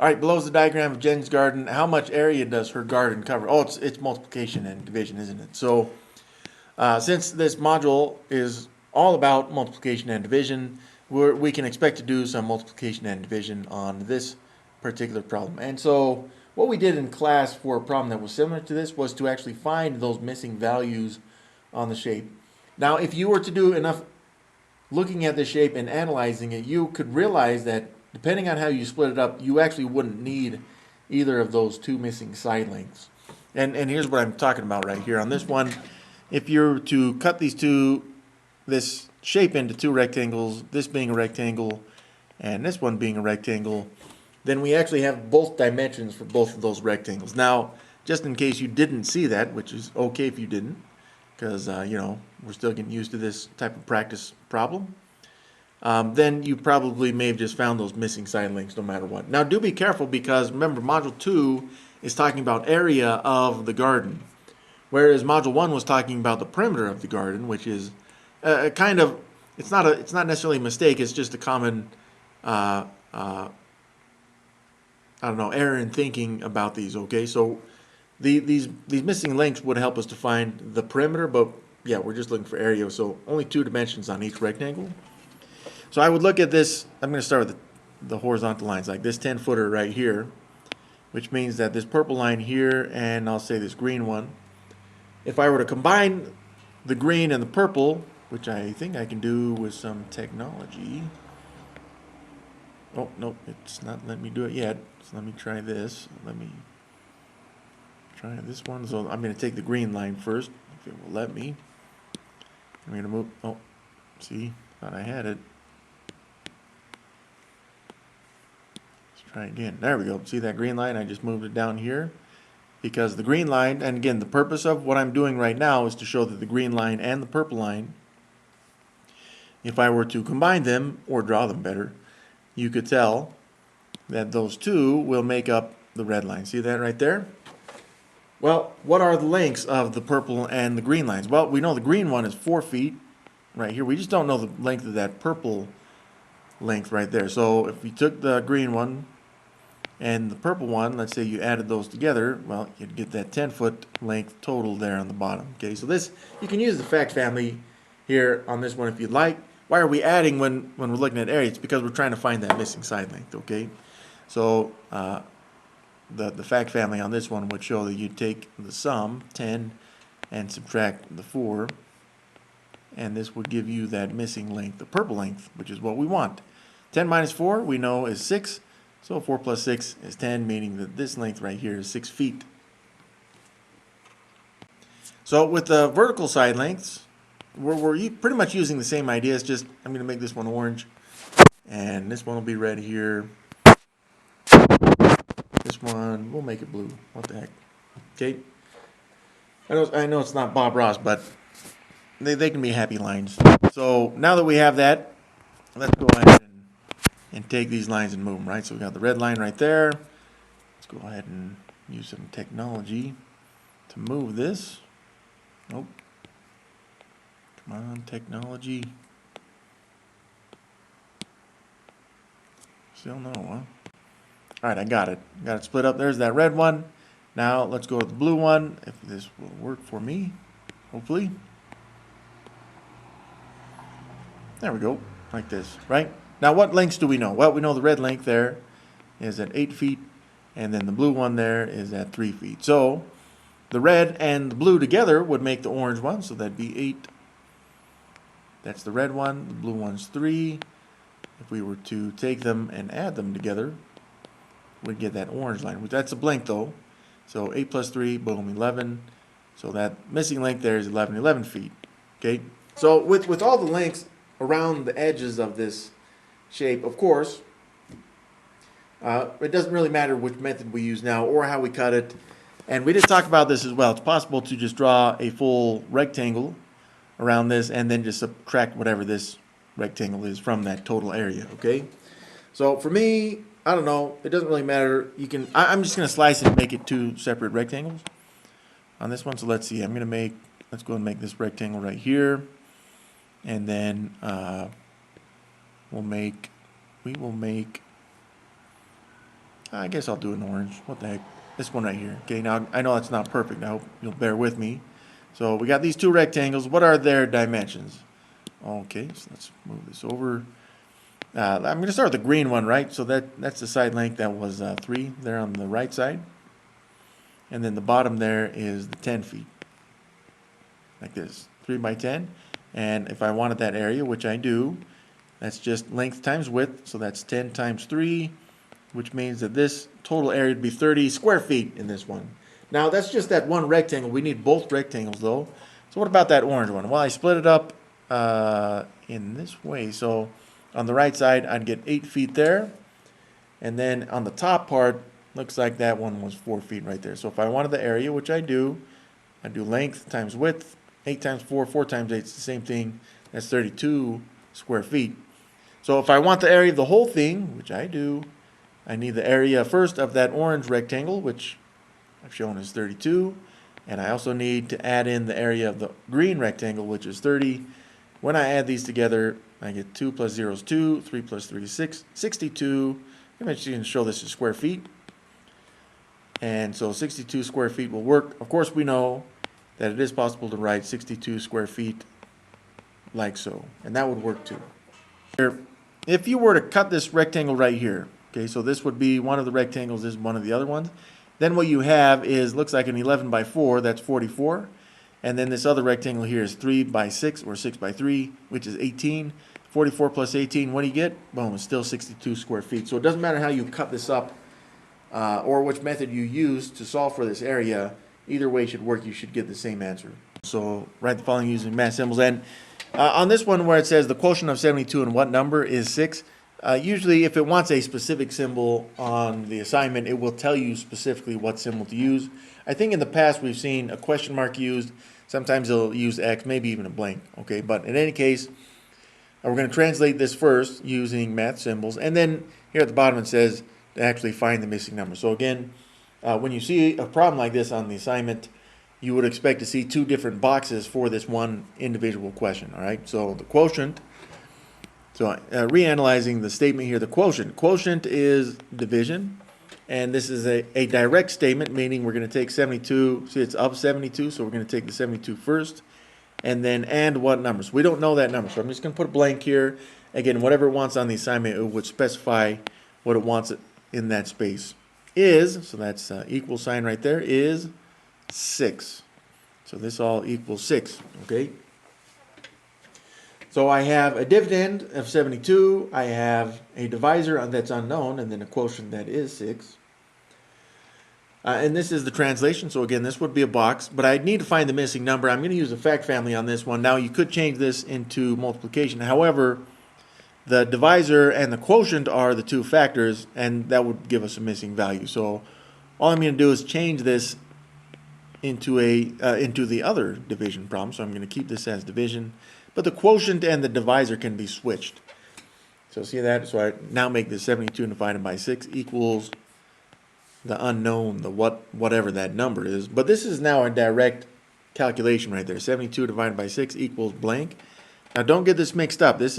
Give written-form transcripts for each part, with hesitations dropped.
All right, below is the diagram of Jen's garden. How much area does her garden cover? Oh, it's multiplication and division, isn't it? So since this module is all about multiplication and division, we can expect to do some multiplication and division on this particular problem. And so what we did in class for a problem that was similar to this was to actually find those missing values on the shape. Now, if you were to do enough looking at the shape and analyzing it, you could realize that depending on how you split it up, you actually wouldn't need either of those two missing side lengths. And here's what I'm talking about right here. On this one, if you're to cut this shape into two rectangles, this being a rectangle and this one being a rectangle, then we actually have both dimensions for both of those rectangles. Now, just in case you didn't see that, which is okay if you didn't, because we're still getting used to this type of practice problem, then you probably may have just found those missing side lengths no matter what. Now do be careful, because remember, module 2 is talking about area of the garden, whereas module 1 was talking about the perimeter of the garden, which is kind of, it's not necessarily a mistake, it's just a common I don't know, error in thinking about these. Okay, so these missing lengths would help us to find the perimeter, but yeah, we're just looking for area, so only two dimensions on each rectangle. So I would look at this. I'm going to start with the horizontal lines, like this 10-footer right here, which means that this purple line here, and I'll say this green one, if I were to combine the green and the purple, which I think I can do with some technology. Oh, no, it's not letting me do it yet. So let me try this. Let me try this one. So I'm going to take the green line first, if it will let me. I'm going to move. Oh, see, thought I had it. Let's try again. There we go. See that green line? I just moved it down here. Because the green line, and again, the purpose of what I'm doing right now is to show that the green line and the purple line, if I were to combine them, or draw them better, you could tell that those two will make up the red line. See that right there? Well, what are the lengths of the purple and the green lines? Well, we know the green one is 4 feet right here. We just don't know the length of that purple length right there. So if we took the green one and the purple one, let's say you added those together, well, you'd get that 10-foot length total there on the bottom. Okay, so this, you can use the fact family here on this one if you'd like. Why are we adding when we're looking at area? It's because we're trying to find that missing side length, okay? So the fact family on this one would show that you take the sum, 10, and subtract the 4, and this would give you that missing length, the purple length, which is what we want. 10 minus 4 we know is 6, so 4 plus 6 is 10, meaning that this length right here is 6 feet. So with the vertical side lengths, we're pretty much using the same idea. It's just I'm going to make this one orange, and this one will be red here. This one, we'll make it blue. What the heck? Okay. I know it's not Bob Ross, but they can be happy lines. So now that we have that, let's go ahead and take these lines and move them, right? So we got the red line right there. Let's go ahead and use some technology to move this. Nope. Come on, technology. Still no, huh? Alright, I got it. Got it split up. There's that red one. Now let's go to the blue one, if this will work for me, hopefully. There we go, like this, right? Now what lengths do we know? Well, we know the red length there is at 8 feet, and then the blue one there is at 3 feet. So the red and the blue together would make the orange one, so that'd be 8. That's the red one. The blue one's 3. If we were to take them and add them together, we'd get that orange line. That's a blank though. So 8 plus 3, boom, 11. So that missing length there is 11 feet. Okay. So with all the lengths around the edges of this shape, of course, it doesn't really matter which method we use now or how we cut it. And we did talk about this as well. It's possible to just draw a full rectangle around this and then just subtract whatever this rectangle is from that total area, okay? So for me, I don't know, it doesn't really matter. You can, I'm just going to slice it and make it two separate rectangles on this one. So let's see, let's go and make this rectangle right here, and then we will make I guess I'll do an orange. What the heck? This one right here. Okay, now I know that's not perfect. I hope you'll bear with me. So we got these two rectangles. What are their dimensions? Okay, so let's move this over. I'm going to start with the green one, right? So that's the side length that was 3 there on the right side. And then the bottom there is the 10 feet. Like this, 3 by 10. And if I wanted that area, which I do, that's just length times width. So that's 10 times 3, which means that this total area would be 30 square feet in this one. Now, that's just that one rectangle. We need both rectangles, though. So what about that orange one? Well, I split it up in this way. So on the right side, I'd get 8 feet there. And then on the top part, looks like that one was 4 feet right there. So if I wanted the area, which I do length times width. 8 times 4, 4 times 8 is the same thing. That's 32 square feet. So if I want the area of the whole thing, which I do, I need the area first of that orange rectangle, which I've shown is 32. And I also need to add in the area of the green rectangle, which is 30. When I add these together, I get 2 plus 0 is 2, 3 plus 3 is 6, 62. I'm actually going to show this in square feet. And so 62 square feet will work. Of course, we know that it is possible to write 62 square feet like so. And that would work too. Here, if you were to cut this rectangle right here, okay, so this would be one of the rectangles, this is one of the other ones. Then what you have is, looks like an 11 by 4, that's 44. And then this other rectangle here is 3 by 6 or 6 by 3, which is 18. 44 plus 18, what do you get? Boom, it's still 62 square feet. So it doesn't matter how you cut this up or which method you use to solve for this area. Either way should work. You should get the same answer. So write the following using math symbols. And on this one where it says the quotient of 72 and what number is 6, usually if it wants a specific symbol on the assignment, it will tell you specifically what symbol to use. I think in the past we've seen a question mark used. Sometimes they'll use X, maybe even a blank. Okay, but in any case, we're going to translate this first using math symbols. And then here at the bottom it says to actually find the missing number. So again, when you see a problem like this on the assignment, you would expect to see 2 different boxes for this one individual question. All right, so the quotient. So reanalyzing the statement here, the quotient. Quotient is division, and this is a direct statement, meaning we're going to take 72. See, it's of 72, so we're going to take the 72 first, and then and what numbers. We don't know that number, so I'm just going to put a blank here. Again, whatever it wants on the assignment, it would specify what it wants in that space. Is, so that's equal sign right there, is 6. So this all equals 6, okay? So I have a dividend of 72, I have a divisor that's unknown, and then a quotient that is 6. And this is the translation, so again, this would be a box, but I need to find the missing number. I'm going to use a fact family on this one. Now, you could change this into multiplication. However, the divisor and the quotient are the 2 factors, and that would give us a missing value. So all I'm going to do is change this into the other division problem. So I'm going to keep this as division, but the quotient and the divisor can be switched. So see that? So I now make this 72 divided by 6 equals the unknown, the whatever that number is. But this is now a direct calculation right there. 72 divided by 6 equals blank. Now don't get this mixed up. This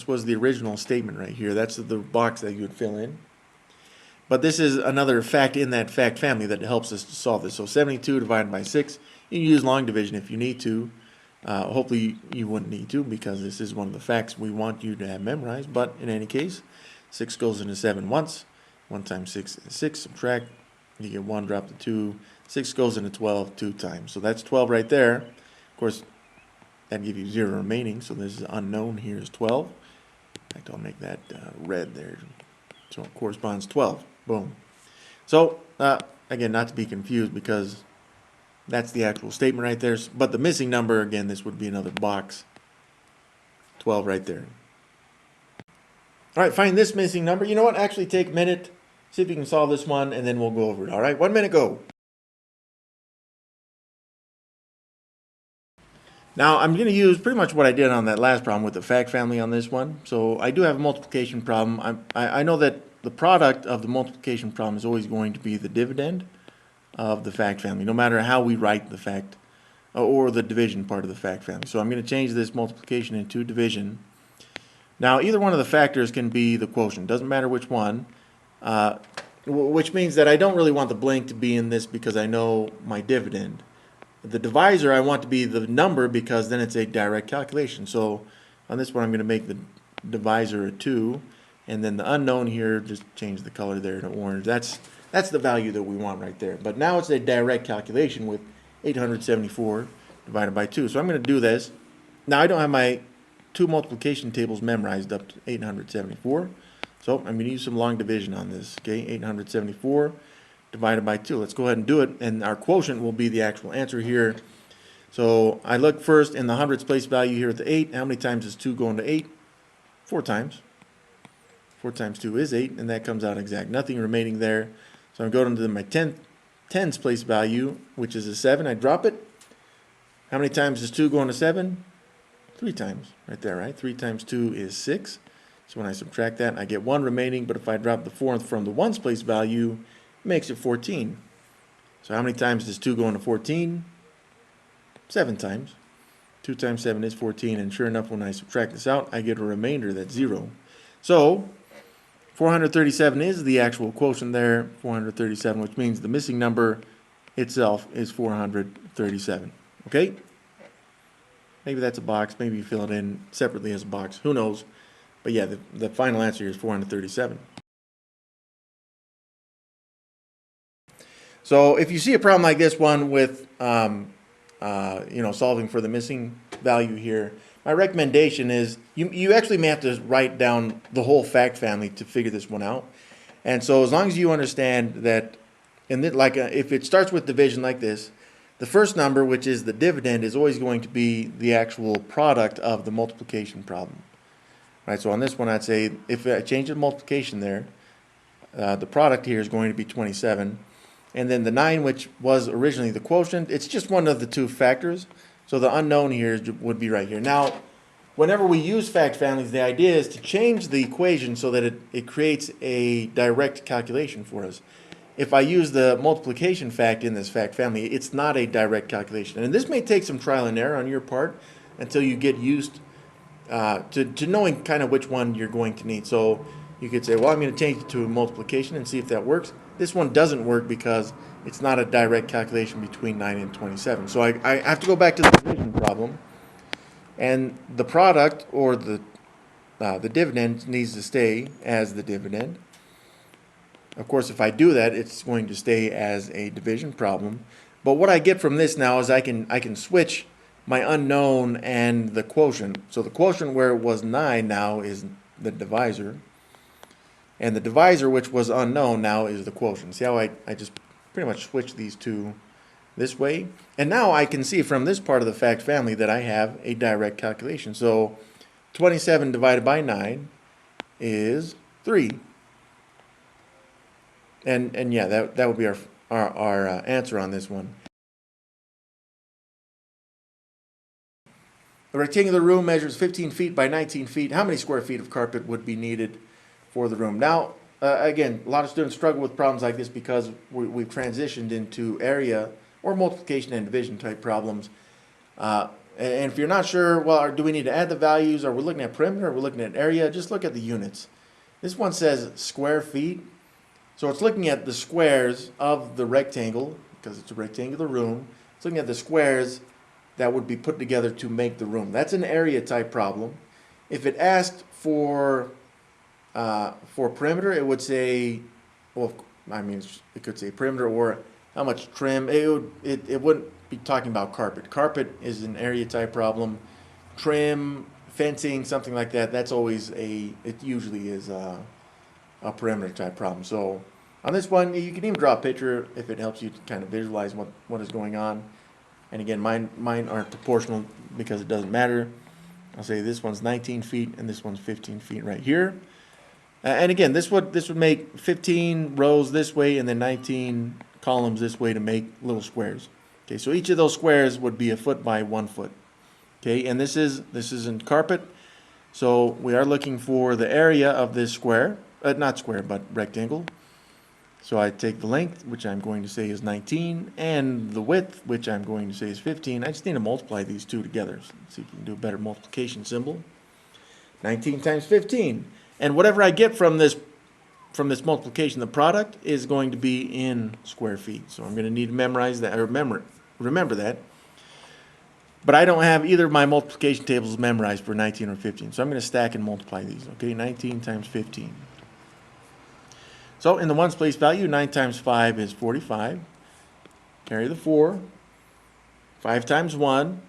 was the original statement right here. That's the box that you would fill in. But this is another fact in that fact family that helps us to solve this. So 72 divided by 6. You can use long division if you need to. Hopefully you wouldn't need to, because this is one of the facts we want you to have memorized. But in any case, 6 goes into 7 once. 1 times 6 is 6. Subtract. You get 1, drop the 2. 6 goes into 12 2 times. So that's 12 right there. Of course, that'd give you 0 remaining. So this is unknown here is 12. In fact, I'll make that red there. So it corresponds 12. Boom. So, again, not to be confused, because that's the actual statement right there. But the missing number, again, this would be another box. 12 right there. All right, find this missing number. You know what? Actually take a minute. See if you can solve this one, and then we'll go over it. All right, 1 minute, go. Now, I'm going to use pretty much what I did on that last problem with the fact family on this one. So I do have a multiplication problem. I know that the product of the multiplication problem is always going to be the dividend of the fact family, no matter how we write the fact or the division part of the fact family. So I'm going to change this multiplication into division. Now, either one of the factors can be the quotient. Doesn't matter which one. which means that I don't really want the blank to be in this because I know my dividend. The divisor I want to be the number because then it's a direct calculation. So on this one I'm going to make the divisor a 2, and then the unknown here, just change the color there to orange. That's the value that we want right there. But now it's a direct calculation with 874 divided by 2. So I'm going to do this. Now I don't have my two multiplication tables memorized up to 874. So I'm going to use some long division on this. Okay, 874 divided by 2. Let's go ahead and do it, and our quotient will be the actual answer here. So I look first in the hundreds place value here at the 8. How many times is 2 going to 8? 4 times. 4 times 2 is 8, and that comes out exact. Nothing remaining there. So I'm going to my tens place value, which is a 7. I drop it. How many times is 2 going to 7? 3 times. Right there, right? 3 times 2 is 6. So when I subtract that, I get 1 remaining, but if I drop the 4th from the ones place value, it makes it 14. So how many times does 2 go into 14? 7 times. 2 times 7 is 14, and sure enough, when I subtract this out, I get a remainder that's 0. So 437 is the actual quotient there, 437, which means the missing number itself is 437. Okay? Maybe that's a box. Maybe you fill it in separately as a box. Who knows? But yeah, the final answer here is 437. So if you see a problem like this one with solving for the missing value here, my recommendation is you actually may have to write down the whole fact family to figure this one out. And so as long as you understand that, if it starts with division like this, the first number, which is the dividend, is always going to be the actual product of the multiplication problem. Right, so on this one, I'd say if I change the multiplication there, the product here is going to be 27. And then the 9, which was originally the quotient, it's just one of the two factors. So the unknown here would be right here. Now, whenever we use fact families, the idea is to change the equation so that it creates a direct calculation for us. If I use the multiplication fact in this fact family, it's not a direct calculation. And this may take some trial and error on your part until you get used to knowing kind of which one you're going to need. So you could say, well, I'm going to change it to a multiplication and see if that works. This one doesn't work because it's not a direct calculation between 9 and 27. So I have to go back to the division problem, and the product or the dividend needs to stay as the dividend. Of course, if I do that, it's going to stay as a division problem. But what I get from this now is I can switch my unknown and the quotient. So the quotient where it was 9 now is the divisor. And the divisor, which was unknown, now is the quotient. See how I just pretty much switched these two this way? And now I can see from this part of the fact family that I have a direct calculation. So 27 divided by 9 is 3. And yeah, that would be our answer on this one. The rectangular room measures 15 feet by 19 feet. How many square feet of carpet would be needed for the room? Now, again, a lot of students struggle with problems like this because we've transitioned into area or multiplication and division type problems. And if you're not sure, well, do we need to add the values? Are we looking at perimeter? Are we looking at area? Just look at the units. This one says square feet. So it's looking at the squares of the rectangle, because it's a rectangular room. It's looking at the squares that would be put together to make the room. That's an area type problem. If it asked for perimeter, it would say, well, I mean, it could say perimeter or how much trim. It wouldn't be talking about carpet. Carpet is an area type problem. Trim, fencing, something like that, that's always it usually is a perimeter type problem. So on this one, you can even draw a picture if it helps you to kind of visualize what is going on. And again, mine aren't proportional because it doesn't matter. I'll say this one's 19 feet and this one's 15 feet right here. And again, this would make 15 rows this way and then 19 columns this way to make little squares. Okay, so each of those squares would be a foot by 1 foot. Okay, and this is in carpet. So we are looking for the area of this square, not square, but rectangle. So I take the length, which I'm going to say is 19, and the width, which I'm going to say is 15. I just need to multiply these two together. So let's see if we can do a better multiplication symbol. 19 times 15. And whatever I get from this from this multiplication, the product is going to be in square feet. So I'm going to need to memorize that, or remember that. But I don't have either of my multiplication tables memorized for 19 or 15. So I'm going to stack and multiply these. Okay, 19 times 15. So in the ones place value, 9 times 5 is 45. Carry the 4. 5 times 1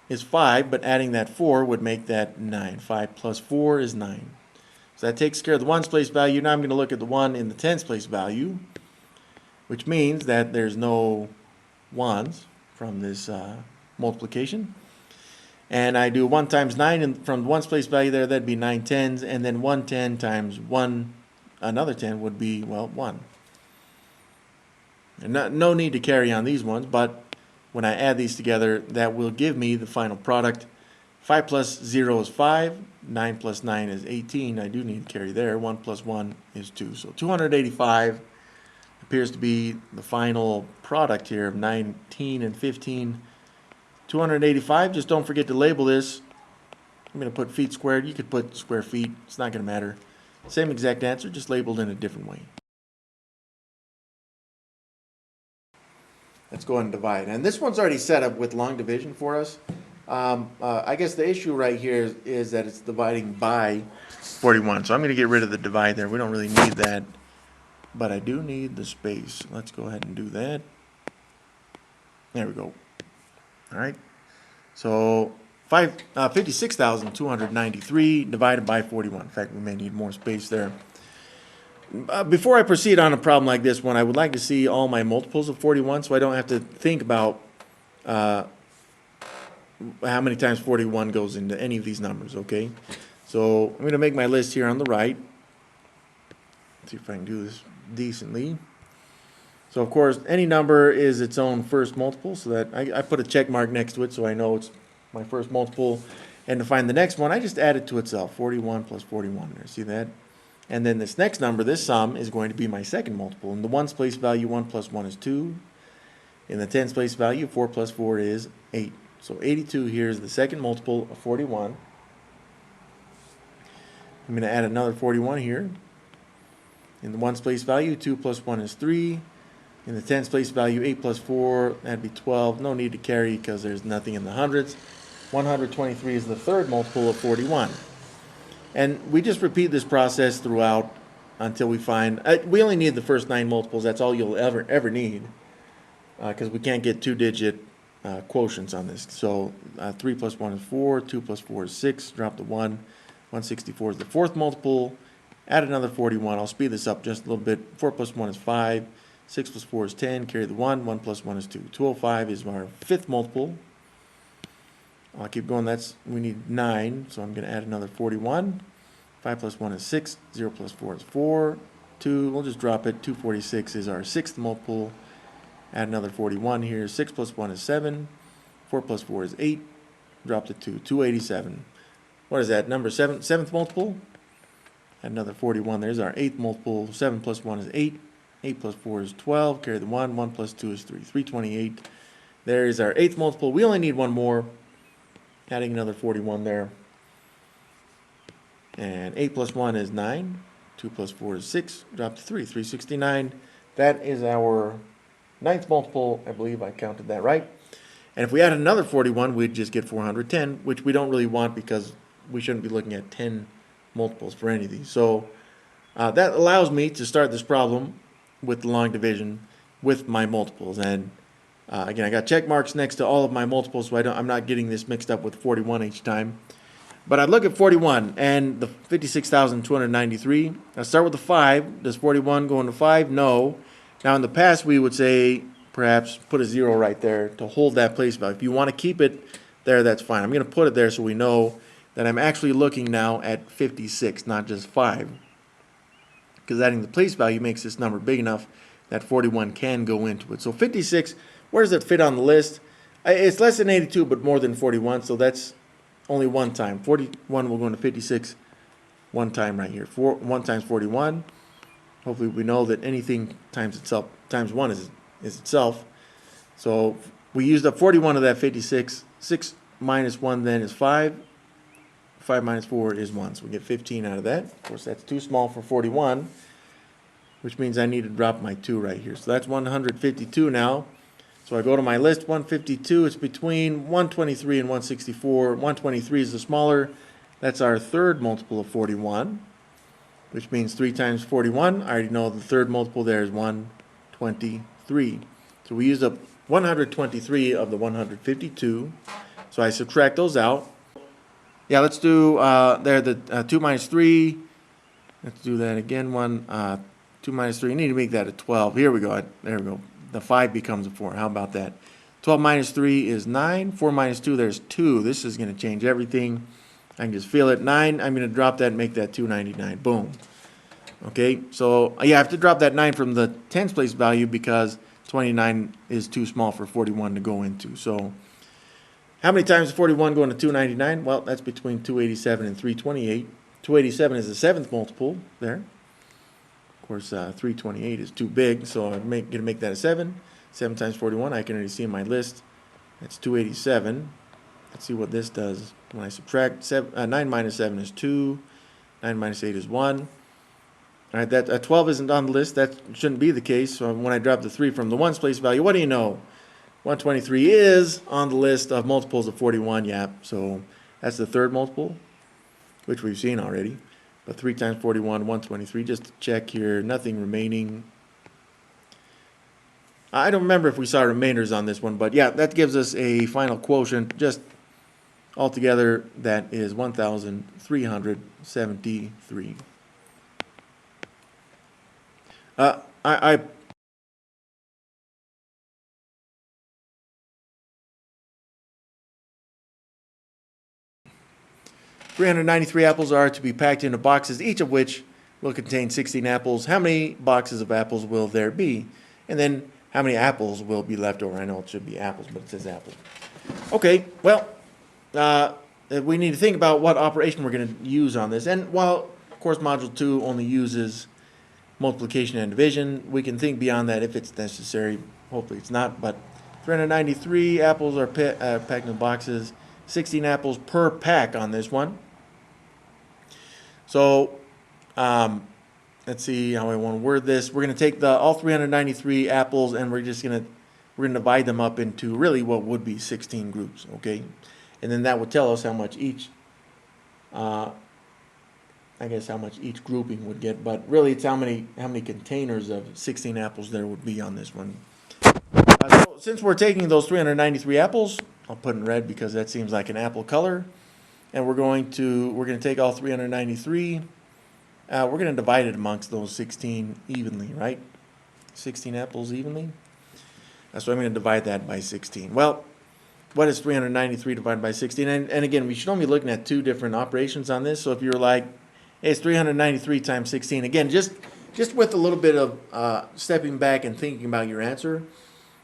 is 5, but adding that 4 would make that 9. 5 plus 4 is 9. So that takes care of the ones place value. Now I'm going to look at the 1 in the tens place value, which means that there's no 1s from this multiplication. And I do 1 times 9, and from the ones place value there, that'd be 9 tens, and then 1 10 times 1, another 10 would be, well, 1. And no need to carry on these ones, but when I add these together, that will give me the final product. 5 plus 0 is 5. 9 plus 9 is 18. I do need to carry there. 1 plus 1 is 2. So 285 appears to be the final product here of 19 and 15. 285, just don't forget to label this. I'm going to put feet squared. You could put square feet. It's not going to matter. Same exact answer, just labeled in a different way. Let's go ahead and divide. And this one's already set up with long division for us. I guess the issue right here is that it's dividing by 41. So I'm going to get rid of the divide there. We don't really need that, but I do need the space. Let's go ahead and do that. There we go. All right. So 56,293 divided by 41. In fact, we may need more space there. Before I proceed on a problem like this one, I would like to see all my multiples of 41 so I don't have to think about how many times 41 goes into any of these numbers, okay? So I'm going to make my list here on the right. Let's see if I can do this decently. So of course, any number is its own first multiple, so that I put a check mark next to it so I know it's my first multiple. And to find the next one, I just add it to itself, 41 plus 41 there, see that? And then this next number, this sum, is going to be my second multiple. In the ones place value, 1 plus 1 is 2. In the tens place value, 4 plus 4 is 8. So 82 here is the second multiple of 41. I'm going to add another 41 here. In the ones place value, 2 plus 1 is 3. In the tens place value, 8 plus 4, that'd be 12. No need to carry because there's nothing in the hundreds. 123 is the third multiple of 41. And we just repeat this process throughout until we find, we only need the first 9 multiples. That's all you'll ever need, because we can't get 2-digit quotients on this. So 3 plus 1 is 4, 2 plus 4 is 6, drop the 1. 164 is the fourth multiple. Add another 41. I'll speed this up just a little bit. 4 plus 1 is 5. 6 plus 4 is 10. Carry the 1. 1 plus 1 is 2. 205 is our fifth multiple. I'll keep going. We need 9, so I'm going to add another 41. 5 plus 1 is 6. 0 plus 4 is 4. 2, we'll just drop it. 246 is our sixth multiple. Add another 41 here. 6 plus 1 is 7. 4 plus 4 is 8. Drop the 2. 287. What is that? Number 7, seventh multiple. Add another 41. There's our eighth multiple. 7 plus 1 is 8. 8 plus 4 is 12. Carry the 1. 1 plus 2 is 3. 328. There is our eighth multiple. We only need one more. Adding another 41 there. And 8 plus 1 is 9. 2 plus 4 is 6. Drop to 3. 369. That is our ninth multiple. I believe I counted that right. And if we add another 41, we'd just get 410, which we don't really want because we shouldn't be looking at 10 multiples for any of these. So that allows me to start this problem with the long division with my multiples. And again, I got check marks next to all of my multiples, so I'm not getting this mixed up with 41 each time. But I look at 41 and the 56,293. I start with the 5. Does 41 go into 5? No. Now in the past we would say perhaps put a 0 right there to hold that place value. If you want to keep it there, that's fine. I'm going to put it there so we know that I'm actually looking now at 56, not just 5. Because adding the place value makes this number big enough that 41 can go into it. So 56, where does it fit on the list? It's less than 82, but more than 41, so that's only one time. 41 will go into 56 one time right here. 1 times 41. Hopefully we know that anything times itself, times 1 is itself. So we used up 41 of that 56. 6 minus 1 then is 5. 5 minus 4 is 1. So we get 15 out of that. Of course, that's too small for 41. which means I need to drop my 2 right here. So that's 152 now. So I go to my list, 152, it's between 123 and 164. 123 is the smaller. That's our third multiple of 41, which means 3 times 41. I already know the third multiple there is 123. So we used up 123 of the 152. So I subtract those out. Yeah, let's do there the 2 minus 3. Let's do that again. 2 minus 3. You need to make that a 12. Here we go. There we go. The 5 becomes a 4. How about that? 12 minus 3 is 9. 4 minus 2, there's 2. This is going to change everything. I can just feel it. 9, I'm going to drop that and make that 299. Boom. Okay, so yeah, I have to drop that 9 from the tens place value because 29 is too small for 41 to go into. So how many times does 41 go into 299? Well, that's between 287 and 328. 287 is the 7th multiple there. Of course, 328 is too big, so I'm going to make that a 7. 7 times 41, I can already see in my list. That's 287. Let's see what this does. When I subtract 9 minus 7 is 2. 9 minus 8 is 1. All right, that 12 isn't on the list. That shouldn't be the case. So when I drop the 3 from the ones place value, what do you know? 123 is on the list of multiples of 41. Yeah, so that's the third multiple, which we've seen already. But 3 times 41, 123. Just to check here, nothing remaining. I don't remember if we saw remainders on this one, but yeah, that gives us a final quotient. Just altogether, that is 1,373. I 393 apples are to be packed into boxes, each of which will contain 16 apples. How many boxes of apples will there be? And then how many apples will be left over? I know it should be apples, but it says apples. Okay, well, we need to think about what operation we're going to use on this. And while, of course, Module 2 only uses multiplication and division, we can think beyond that if it's necessary. Hopefully it's not, but 393 apples are packed in boxes. 16 apples per pack on this one. So let's see how I want to word this. We're going to take all 393 apples and we're going to divide them up into really what would be 16 groups, okay? And then that would tell us how much each how much each grouping would get, but really it's how many containers of 16 apples there would be on this one. So since we're taking those 393 apples, I'll put in red because that seems like an apple color, and we're going to take all 393. We're going to divide it amongst those 16 evenly, right? 16 apples evenly. So I'm going to divide that by 16. Well, what is 393 divided by 16? And again, we should only be looking at 2 different operations on this. So if you're like, hey, it's 393 times 16. Again, just with a little bit of stepping back and thinking about your answer.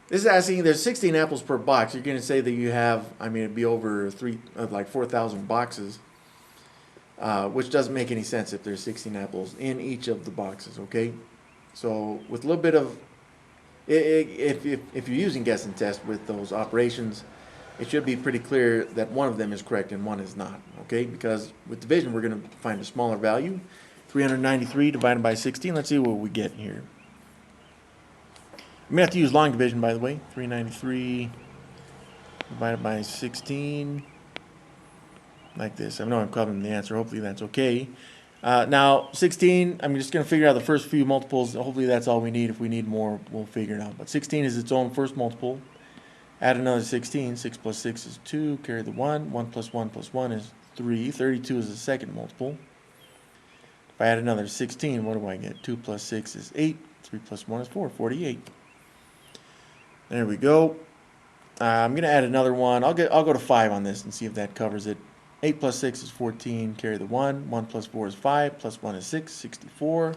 This is asking, there's 16 apples per box. You're going to say that you have, it'd be over 4,000 boxes, which doesn't make any sense if there's 16 apples in each of the boxes, okay? So with a little bit of, if you're using guess and test with those operations, it should be pretty clear that one of them is correct and one is not, okay? Because with division, we're going to find a smaller value. 393 divided by 16. Let's see what we get here. I'm going to have to use long division, by the way. 393 divided by 16. Like this. I know I'm covering the answer. Hopefully that's okay. Now, 16, I'm just going to figure out the first few multiples. Hopefully that's all we need. If we need more, we'll figure it out. But 16 is its own first multiple. Add another 16. 6 plus 6 is 2. Carry the 1. 1 plus 1 plus 1 is 3. 32 is the second multiple. If I add another 16, what do I get? 2 plus 6 is 8. 3 plus 1 is 4. 48. There we go. I'm going to add another one. I'll go to 5 on this and see if that covers it. 8 plus 6 is 14. Carry the 1. 1 plus 4 is 5. Plus 1 is 6. 64.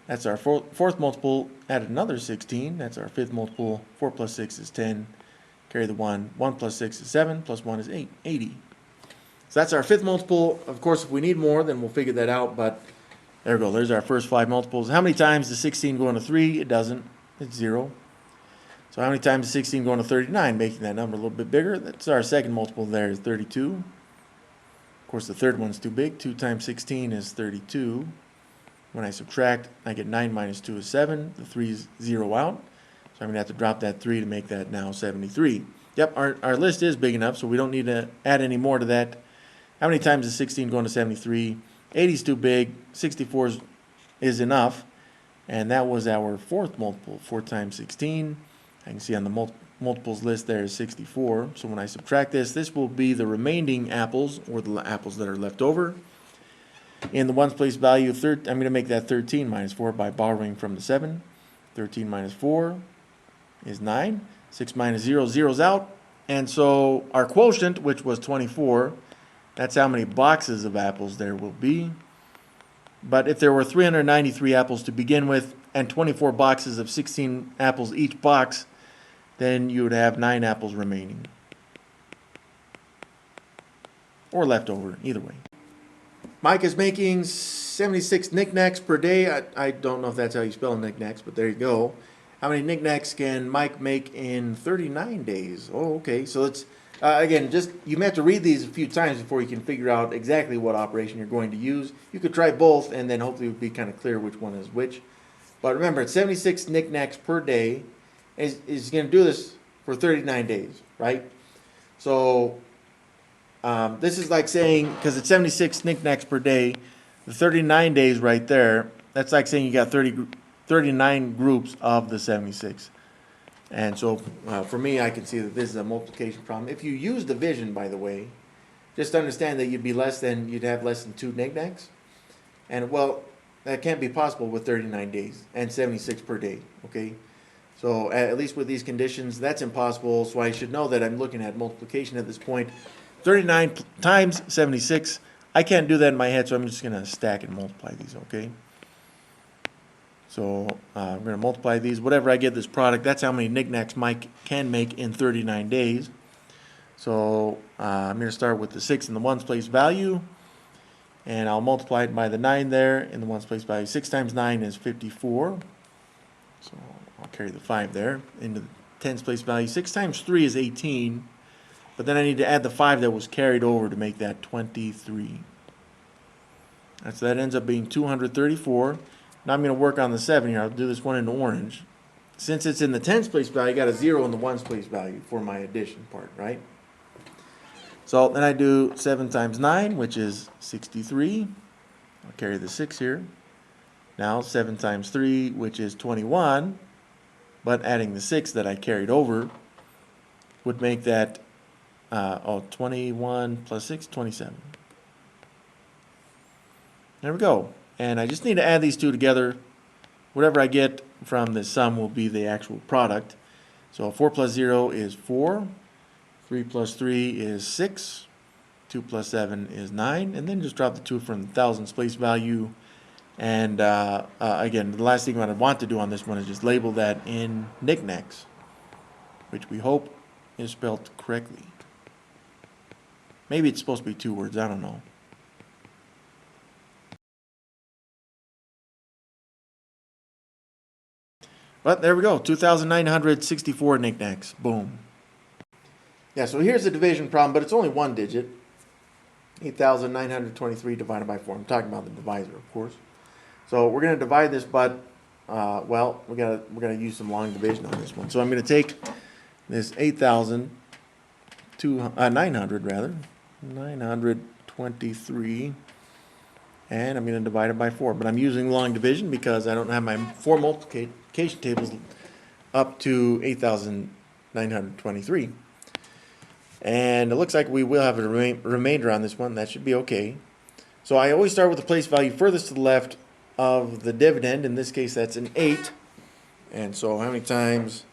That's our fourth multiple. Add another 16. That's our fifth multiple. 4 plus 6 is 10. Carry the 1. 1 plus 6 is 7. Plus 1 is 8. 80. So that's our fifth multiple. Of course, if we need more, then we'll figure that out. But there we go. There's our first 5 multiples. How many times does 16 go into 3? It doesn't. It's 0. So how many times is 16 going to 39, making that number a little bit bigger? That's our second multiple there is 32. Of course, the third one's too big. 2 times 16 is 32. When I subtract, I get 9 minus 2 is 7. The 3's 0 out. So I'm going to have to drop that 3 to make that now 73. Yep, our list is big enough, so we don't need to add any more to that. How many times is 16 going to 73? 80 is too big. 64 is enough. And that was our fourth multiple. 4 times 16. I can see on the multiples list there is 64. So when I subtract this will be the remaining apples, or the apples that are left over. In the ones place value, I'm going to make that 13 minus 4 by borrowing from the 7. 13 minus 4 is 9. 6 minus 0, 0's out. And so our quotient, which was 24, that's how many boxes of apples there will be. But if there were 393 apples to begin with, and 24 boxes of 16 apples each box, then you would have 9 apples remaining. Or left over, either way. Mike is making 76 knickknacks per day. I don't know if that's how you spell knickknacks, but there you go. How many knickknacks can Mike make in 39 days? Oh, okay. So it's, again, just you may have to read these a few times before you can figure out exactly what operation you're going to use. You could try both, and then hopefully it would be kind of clear which one is which. But remember, it's 76 knickknacks per day. Is going to do this for 39 days, right? So this is like saying, because it's 76 knickknacks per day, the 39 days right there, that's like saying you got 39 groups of the 76. And so for me, I can see that this is a multiplication problem. If you use division, by the way, just understand that you'd have less than 2 knickknacks. And well, that can't be possible with 39 days and 76 per day, okay? So at least with these conditions, that's impossible. So I should know that I'm looking at multiplication at this point. 39 times 76. I can't do that in my head, so I'm just going to stack and multiply these, okay? So I'm going to multiply these. Whatever I get this product, that's how many knickknacks Mike can make in 39 days. So I'm going to start with the 6 in the ones place value. And I'll multiply it by the 9 there in the ones place value. 6 times 9 is 54. So I'll carry the 5 there into the tens place value. 6 times 3 is 18. But then I need to add the 5 that was carried over to make that 23. So that ends up being 234. Now I'm going to work on the 7 here. I'll do this one in orange. Since it's in the tens place value, I got a 0 in the ones place value for my addition part, right? So then I do 7 times 9, which is 63. I'll carry the 6 here. Now 7 times 3, which is 21. But adding the 6 that I carried over would make that 21 plus 6, 27. There we go. And I just need to add these two together. Whatever I get from this sum will be the actual product. So 4 plus 0 is 4. 3 plus 3 is 6. 2 plus 7 is 9. And then just drop the 2 from the thousands place value. And again, the last thing I want to do on this one is just label that in knickknacks, which we hope is spelled correctly. Maybe it's supposed to be 2 words. I don't know. But there we go, 2,964 knickknacks. Boom. Yeah, so here's the division problem, but it's only one digit. 8,923 divided by 4. I'm talking about the divisor, of course. So we're going to divide this, but well, we're gonna use some long division on this one. So I'm going to take this 923, and I'm going to divide it by 4. But I'm using long division because I don't have my 4 multiplication tables up to 8,923. And it looks like we will have a remainder on this one. That should be okay. So I always start with the place value furthest to the left of the dividend. In this case, that's an 8. And so how many times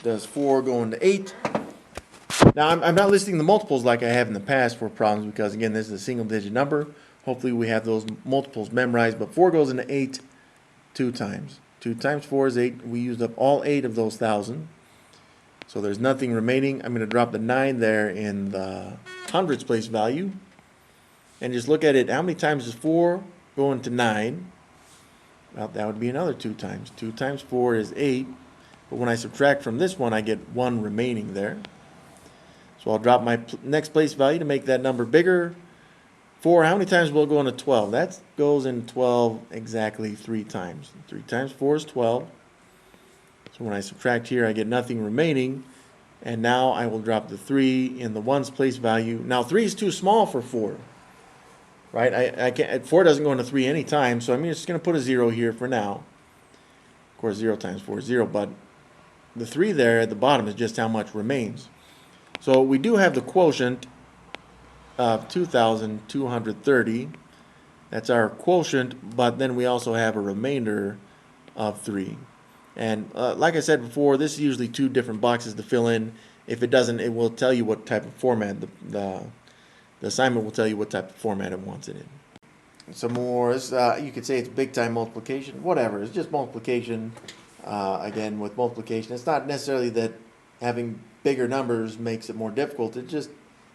does 4 go into 8? Now, I'm not listing the multiples like I have in the past for problems because, again, this is a single-digit number. Hopefully we have those multiples memorized. But 4 goes into 8 2 times. 2 times 4 is 8. We used up all 8 of those 1,000. So there's nothing remaining. I'm going to drop the 9 there in the hundreds place value. And just look at it. How many times does 4 go into 9? Well, that would be another 2 times. 2 times 4 is 8. But when I subtract from this one, I get 1 remaining there. So I'll drop my next place value to make that number bigger. 4, how many times will it go into 12? That goes in 12 exactly 3 times. 3 times 4 is 12. So when I subtract here, I get nothing remaining. And now I will drop the 3 in the ones place value. Now 3 is too small for 4. Right? I can't, 4 doesn't go into 3 anytime, so I'm just going to put a 0 here for now. Of course, 0 times 4 is 0, but the 3 there at the bottom is just how much remains. So we do have the quotient of 2,230. That's our quotient, but then we also have a remainder of 3. And like I said before, this is usually 2 different boxes to fill in. If it doesn't, it will tell you what type of format the assignment will tell you what type of format it wants it in. Some more, you could say it's big time multiplication, whatever. It's just multiplication. Again, with multiplication, it's not necessarily that having bigger numbers makes it more difficult. It just,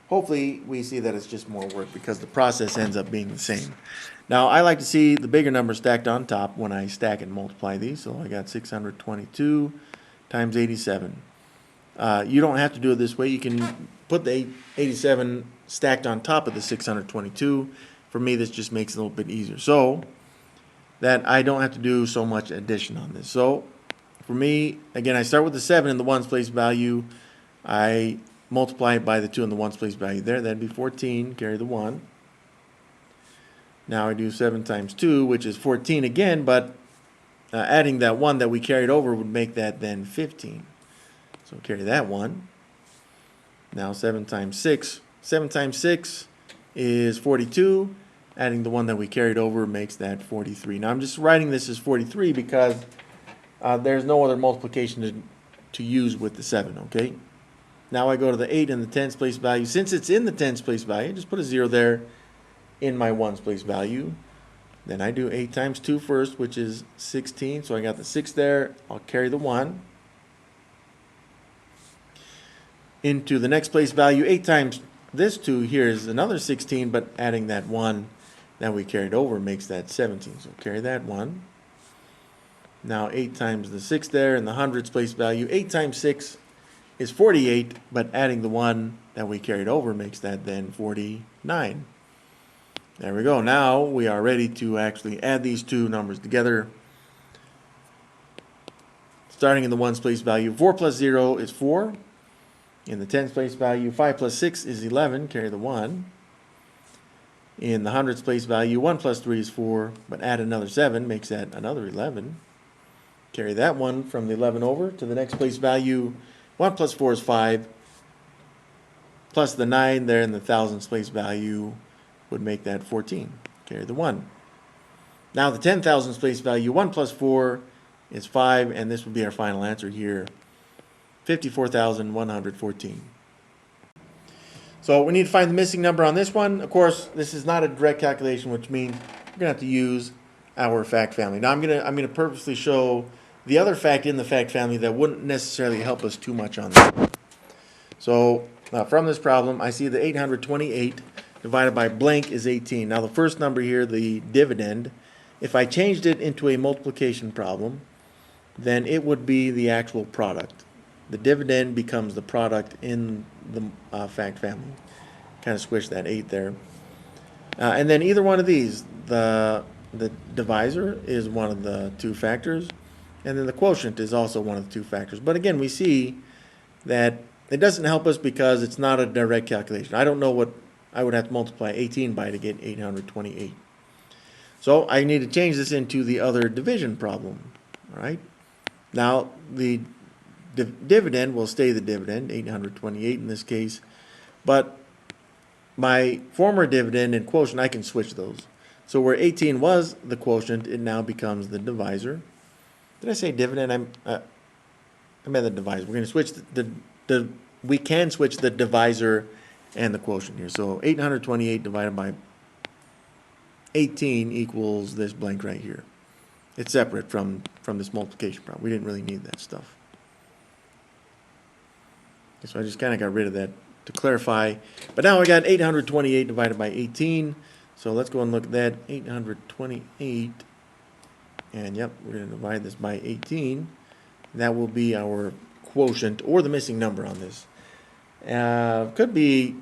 hopefully we see that it's just more work because the process ends up being the same. Now, I like to see the bigger number stacked on top when I stack and multiply these. So I got 622 times 87. You don't have to do it this way. You can put the 87 stacked on top of the 622. For me, this just makes it a little bit easier. So that I don't have to do so much addition on this. So for me, again, I start with the 7 in the ones place value. I multiply it by the 2 in the ones place value there. That'd be 14, carry the 1. Now I do 7 times 2, which is 14 again, but adding that 1 that we carried over would make that then 15. So carry that 1. Now 7 times 6. 7 times 6 is 42. Adding the 1 that we carried over makes that 43. Now I'm just writing this as 43 because there's no other multiplication to use with the 7, okay? Now I go to the 8 in the tens place value. Since it's in the tens place value, just put a 0 there in my ones place value. Then I do 8 times 2 first, which is 16. So I got the 6 there. I'll carry the 1. Into the next place value, 8 times this 2 here is another 16, but adding that 1 that we carried over makes that 17. So carry that 1. Now 8 times the 6 there in the hundreds place value. 8 times 6 is 48, but adding the 1 that we carried over makes that then 49. There we go. Now we are ready to actually add these two numbers together. Starting in the ones place value, 4 plus 0 is 4. In the tens place value, 5 plus 6 is 11. Carry the 1. In the hundreds place value, 1 plus 3 is 4, but add another 7 makes that another 11. Carry that 1 from the 11 over to the next place value. 1 plus 4 is 5, plus the 9 there in the thousands place value would make that 14. Carry the 1. Now the 10,000s place value, 1 plus 4 is 5, and this would be our final answer here, 54,114. So we need to find the missing number on this one. Of course, this is not a direct calculation, which means we're going to have to use our fact family. Now I'm gonna purposely show the other fact in the fact family that wouldn't necessarily help us too much on this. So from this problem, I see the 828 divided by blank is 18. Now the first number here, the dividend, if I changed it into a multiplication problem, then it would be the actual product. The dividend becomes the product in the fact family. Kind of squish that 8 there. And then either one of these, the divisor is one of the two factors, and then the quotient is also one of the two factors. But again, we see that it doesn't help us because it's not a direct calculation. I don't know what I would have to multiply 18 by to get 828. So I need to change this into the other division problem. All right. Now the dividend will stay the dividend, 828 in this case, but my former dividend and quotient, I can switch those. So where 18 was the quotient, it now becomes the divisor. Did I say dividend? I meant the divisor. We're going to switch we can switch the divisor and the quotient here. So 828 divided by 18 equals this blank right here. It's separate from this multiplication problem. We didn't really need that stuff. So I just kind of got rid of that to clarify. But now I got 828 divided by 18. So let's go and look at that. 828. And yep, we're going to divide this by 18. That will be our quotient or the missing number on this. Could be,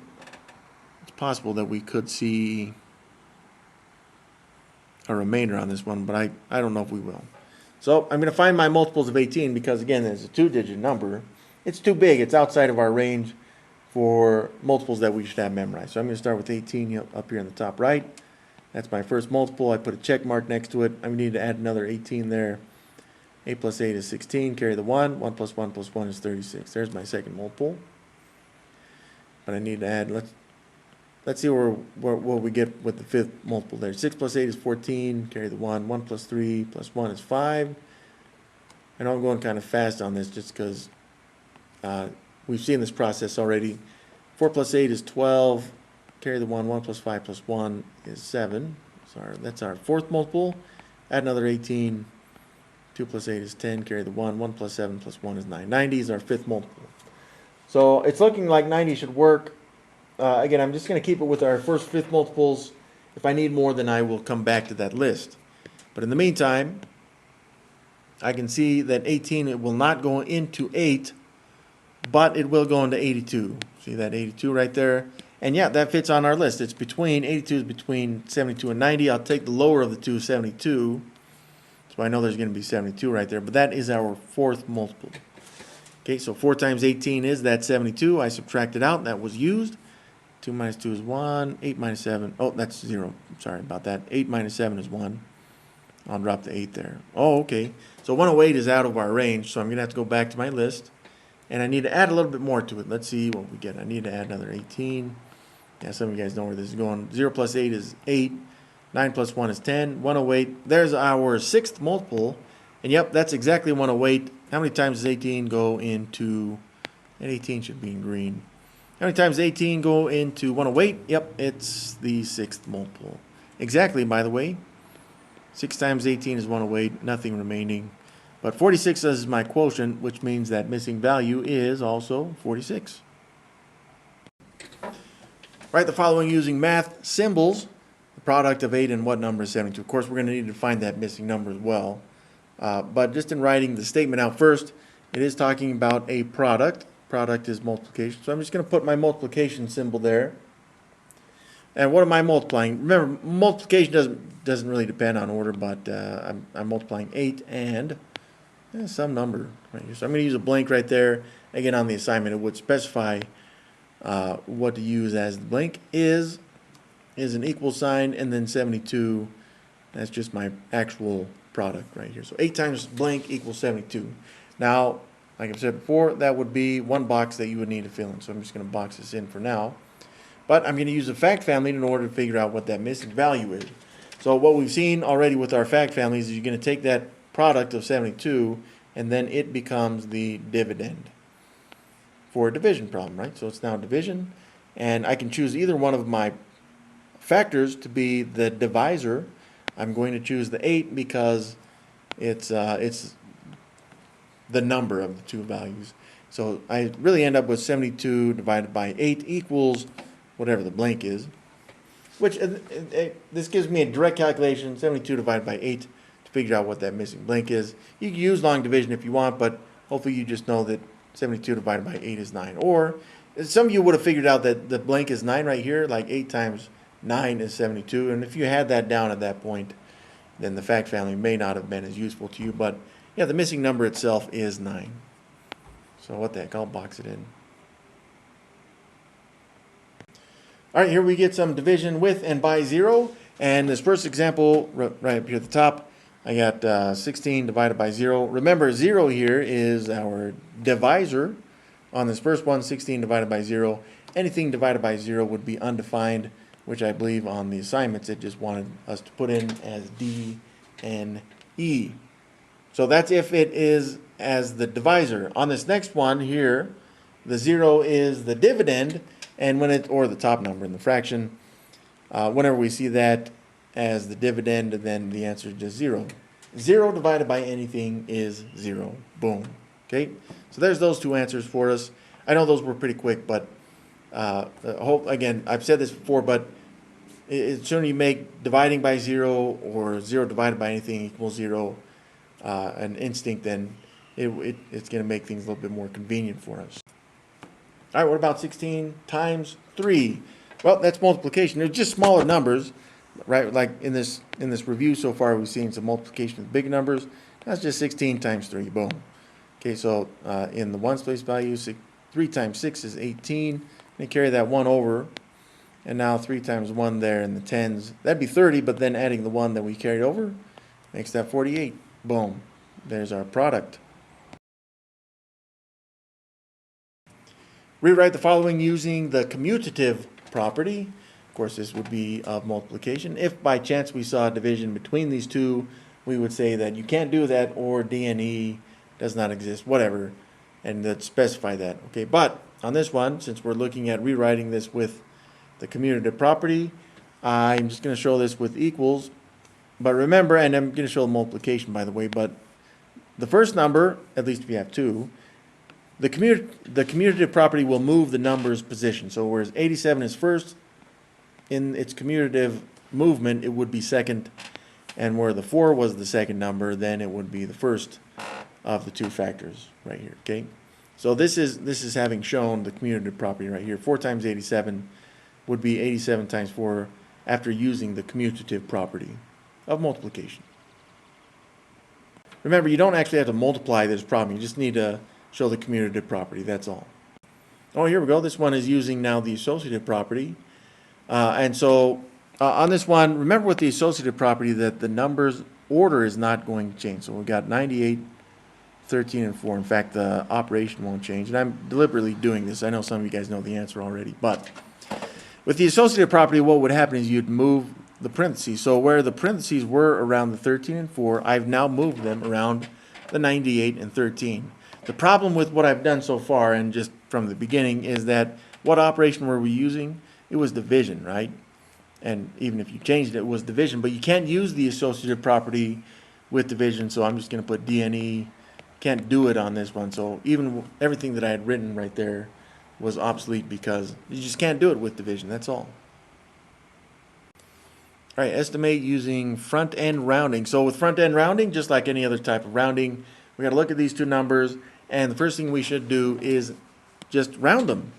it's possible that we could see a remainder on this one, but I don't know if we will. So I'm going to find my multiples of 18 because, again, there's a 2-digit number. It's too big. It's outside of our range for multiples that we should have memorized. So I'm going to start with 18 up here in the top right. That's my first multiple. I put a check mark next to it. I need to add another 18 there. 8 plus 8 is 16. Carry the 1. 1 plus 1 plus 1 is 36. There's my second multiple. But I need to add, let's see what we get with the fifth multiple there. 6 plus 8 is 14. Carry the 1. 1 plus 3 plus 1 is 5. I know I'm going kind of fast on this just because we've seen this process already. 4 plus 8 is 12. Carry the 1. 1 plus 5 plus 1 is 7. Sorry, that's our fourth multiple. Add another 18. 2 plus 8 is 10. Carry the 1. 1 plus 7 plus 1 is 9. 90 is our fifth multiple. So it's looking like 90 should work. Again, I'm just going to keep it with our first fifth multiples. If I need more, then I will come back to that list. But in the meantime, I can see that 18, it will not go into 8, but it will go into 82. See that 82 right there? And yeah, that fits on our list. It's between, 82 is between 72 and 90. I'll take the lower of the two, 72. So I know there's going to be 72 right there, but that is our fourth multiple. Okay, so 4 times 18 is that 72. I subtracted out, that was used. 2 minus 2 is 1. 8 minus 7, oh, that's 0. Sorry about that. 8 minus 7 is 1. I'll drop the 8 there. Oh, okay. So 108 is out of our range, so I'm going to have to go back to my list. And I need to add a little bit more to it. Let's see what we get. I need to add another 18. Yeah, some of you guys know where this is going. 0 plus 8 is 8. 9 plus 1 is 10. 108. There's our sixth multiple. And yep, that's exactly 108. How many times does 18 go into... And 18 should be in green. How many times does 18 go into 108? Yep, it's the sixth multiple. Exactly, by the way. 6 times 18 is 108. Nothing remaining. But 46 is my quotient, which means that missing value is also 46. Write the following using math symbols. The product of 8 and what number is 72? Of course, we're going to need to find that missing number as well. But just in writing the statement out first, it is talking about a product. Product is multiplication. So I'm just going to put my multiplication symbol there. And what am I multiplying? Remember, multiplication doesn't really depend on order, but I'm multiplying 8 and some number right here. So I'm going to use a blank right there. Again, on the assignment, it would specify what to use as the blank is an equal sign, and then 72. That's just my actual product right here. So 8 times blank equals 72. Now, like I've said before, that would be one box that you would need to fill in. So I'm just going to box this in for now. But I'm going to use a fact family in order to figure out what that missing value is. So what we've seen already with our fact families is you're going to take that product of 72, and then it becomes the dividend for a division problem, right? So it's now division, and I can choose either one of my factors to be the divisor. I'm going to choose the 8 because it's the number of the two values. So I really end up with 72 divided by 8 equals whatever the blank is, which this gives me a direct calculation, 72 divided by 8, to figure out what that missing blank is. You can use long division if you want, but hopefully you just know that 72 divided by 8 is 9. Or some of you would have figured out that the blank is 9 right here, like 8 times 9 is 72. And if you had that down at that point, then the fact family may not have been as useful to you. But yeah, the missing number itself is 9. So what the heck, I'll box it in. All right, here we get some division with and by 0. And this first example, right up here at the top, I got 16 divided by 0. Remember, 0 here is our divisor. On this first one, 16 divided by 0. Anything divided by 0 would be undefined, which I believe on the assignments it just wanted us to put in as D and E. So that's if it is as the divisor. On this next one here, the 0 is the dividend, and when it, or the top number in the fraction, whenever we see that as the dividend, then the answer is just 0. 0 divided by anything is 0. Boom. Okay, so there's those two answers for us. I know those were pretty quick, but again, I've said this before, but as soon as you make dividing by 0 or 0 divided by anything equals 0 an instinct, then it's going to make things a little bit more convenient for us. All right, what about 16 times 3? Well, that's multiplication. They're just smaller numbers. right? Like in this review so far, we've seen some multiplication with big numbers. That's just 16 times 3, boom. Okay, so in the ones place value, 3 times 6 is 18. And carry that 1 over, and now 3 times 1 there in the tens. That'd be 30, but then adding the 1 that we carried over makes that 48. Boom. There's our product. Rewrite the following using the commutative property. Of course, this would be of multiplication. If by chance we saw a division between these two, we would say that you can't do that, or DNE does not exist, whatever, and let's specify that. Okay, but on this one, since we're looking at rewriting this with the commutative property, I'm just going to show this with equals. But remember, and I'm going to show multiplication, by the way, but the first number, at least if you have 2, the commutative property will move the number's position. So whereas 87 is first, in its commutative movement, it would be second. And where the 4 was the second number, then it would be the first of the 2 factors right here, okay? So this is having shown the commutative property right here. 4 times 87 would be 87 times 4 after using the commutative property of multiplication. Remember, you don't actually have to multiply this problem. You just need to show the commutative property, that's all. Oh, here we go. This one is using now the associative property. And so on this one, remember with the associative property that the numbers order is not going to change. So we've got 98, 13, and 4. In fact, the operation won't change. And I'm deliberately doing this. I know some of you guys know the answer already. But with the associative property, what would happen is you'd move the parentheses. So where the parentheses were around the 13 and 4, I've now moved them around the 98 and 13. The problem with what I've done so far, and just from the beginning, is that what operation were we using? It was division, right? And even if you changed it, it was division. But you can't use the associative property with division, so I'm just going to put DNE. Can't do it on this one. So even everything that I had written right there was obsolete because you just can't do it with division. That's all. All right, estimate using front-end rounding. So with front-end rounding, just like any other type of rounding, we got to look at these two numbers, and the first thing we should do is just round them.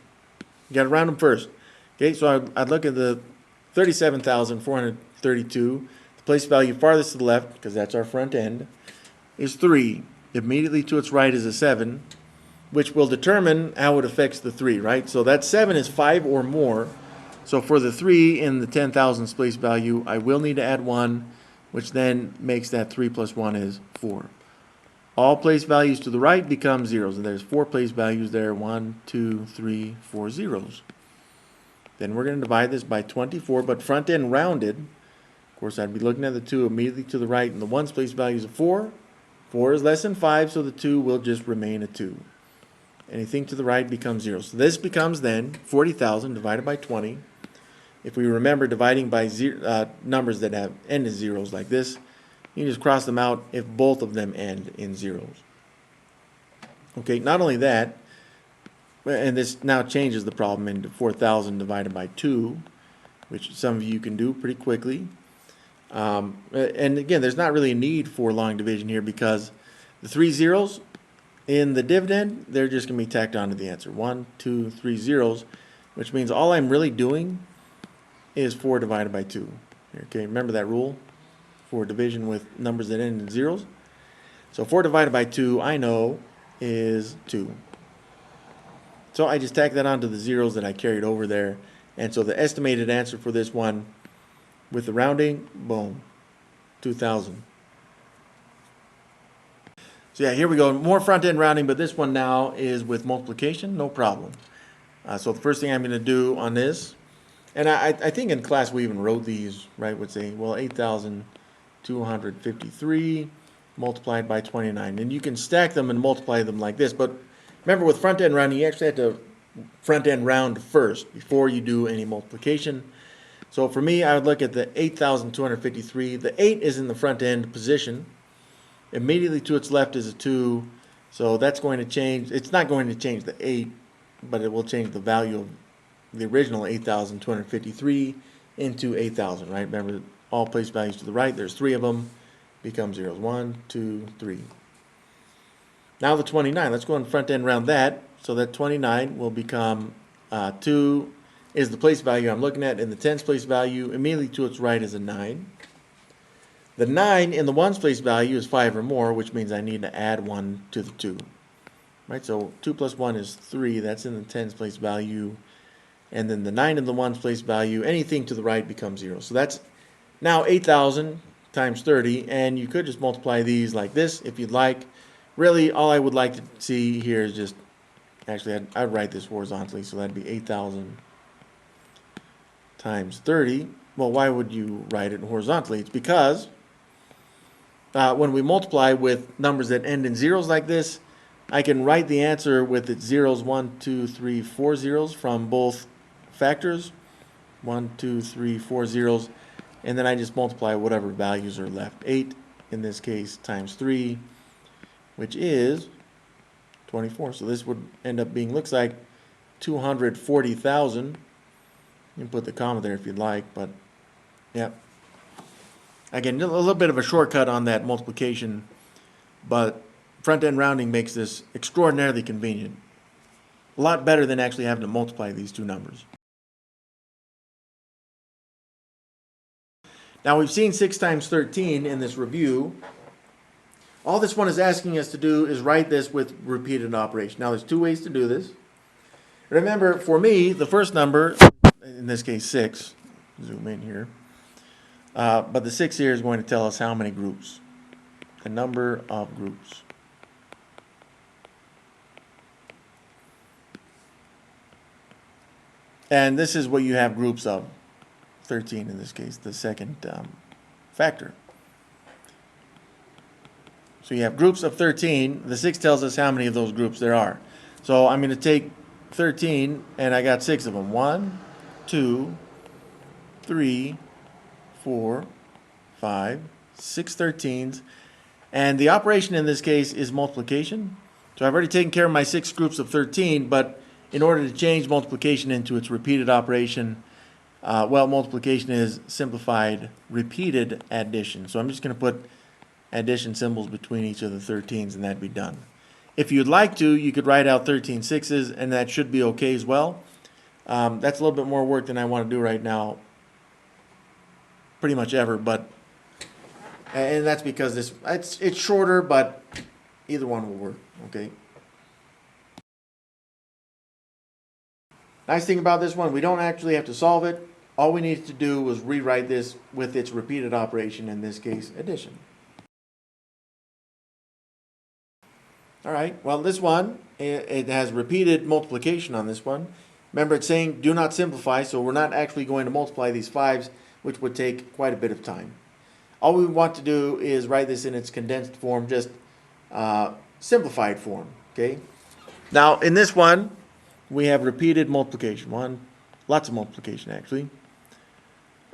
You got to round them first. Okay, so I'd look at the 37,432. The place value farthest to the left, because that's our front end, is 3. Immediately to its right is a 7, which will determine how it affects the 3, right? So that 7 is 5 or more. So for the 3 in the 10,000th place value, I will need to add 1, which then makes that 3 plus 1 is 4. All place values to the right become zeros, and there's 4 place values there. 1, 2, 3, 4 zeros. Then we're going to divide this by 24, but front end rounded. Of course, I'd be looking at the 2 immediately to the right, and the 1's place value is a 4. 4 is less than 5, so the 2 will just remain a 2. Anything to the right becomes 0. So this becomes then 40,000 divided by 20. If we remember dividing by numbers that have end in zeros like this, you just cross them out if both of them end in zeros. Okay, not only that, and this now changes the problem into 4,000 divided by 2, which some of you can do pretty quickly. And again, there's not really a need for long division here because the 3 zeros in the dividend, they're just going to be tacked onto the answer. 1, 2, 3 zeros, which means all I'm really doing is 4 divided by 2. Okay, remember that rule for division with numbers that end in zeros? So 4 divided by 2, I know, is 2. So I just tack that onto the zeros that I carried over there. And so the estimated answer for this one with the rounding, boom, 2,000. So yeah, here we go. More front-end rounding, but this one now is with multiplication, no problem. So the first thing I'm going to do on this, and I think in class we even wrote these, right, would say, well, 8,253 multiplied by 29. And you can stack them and multiply them like this. But remember, with front-end rounding, you actually have to front-end round first before you do any multiplication. So for me, I would look at the 8,253. The 8 is in the front-end position. Immediately to its left is a 2. So that's going to change. It's not going to change the 8, but it will change the value of the original 8,253 into 8,000, right? Remember, all place values to the right, there's 3 of them, become zeros. 1, 2, 3. Now the 29, let's go and front end round that. So that 29 will become 2, is the place value I'm looking at, and the tens place value immediately to its right is a 9. The 9 in the ones place value is 5 or more, which means I need to add 1 to the 2. Right, so 2 plus 1 is 3, that's in the tens place value. And then the 9 in the ones place value, anything to the right becomes 0. So that's now 8,000 times 30, and you could just multiply these like this if you'd like. Really, all I would like to see here is just, actually, I'd write this horizontally, so that'd be 8,000 times 30. Well, why would you write it horizontally? It's because when we multiply with numbers that end in zeros like this, I can write the answer with its zeros, 1, 2, 3, 4 zeros from both factors. 1, 2, 3, 4 zeros. And then I just multiply whatever values are left. 8, in this case, times 3, which is 24. So this would end up being, looks like 240,000. You can put the comma there if you'd like, but yeah. Again, a little bit of a shortcut on that multiplication, but front-end rounding makes this extraordinarily convenient. A lot better than actually having to multiply these two numbers. Now we've seen 6 times 13 in this review. All this one is asking us to do is write this with repeated operation. Now there's two ways to do this. Remember, for me, the first number, in this case 6, zoom in here, but the 6 here is going to tell us how many groups, the number of groups. And this is what you have groups of, 13 in this case, the second factor. So you have groups of 13. The 6 tells us how many of those groups there are. So I'm going to take 13, and I got 6 of them. 1, 2, 3, 4, 5, 6 13s. And the operation in this case is multiplication. So I've already taken care of my 6 groups of 13, but in order to change multiplication into its repeated operation, well, multiplication is simplified repeated addition. So I'm just going to put addition symbols between each of the 13s, and that'd be done. If you'd like to, you could write out 13 sixes, and that should be okay as well. That's a little bit more work than I want to do right now, pretty much ever, but, and that's because it's shorter, but either one will work, okay? Nice thing about this one, we don't actually have to solve it. All we needed to do was rewrite this with its repeated operation, in this case, addition. All right, well, this one, it has repeated multiplication on this one. Remember, it's saying do not simplify, so we're not actually going to multiply these 5s, which would take quite a bit of time. All we want to do is write this in its condensed form, just simplified form, okay? Now, in this one, we have repeated multiplication. Lots of multiplication, actually,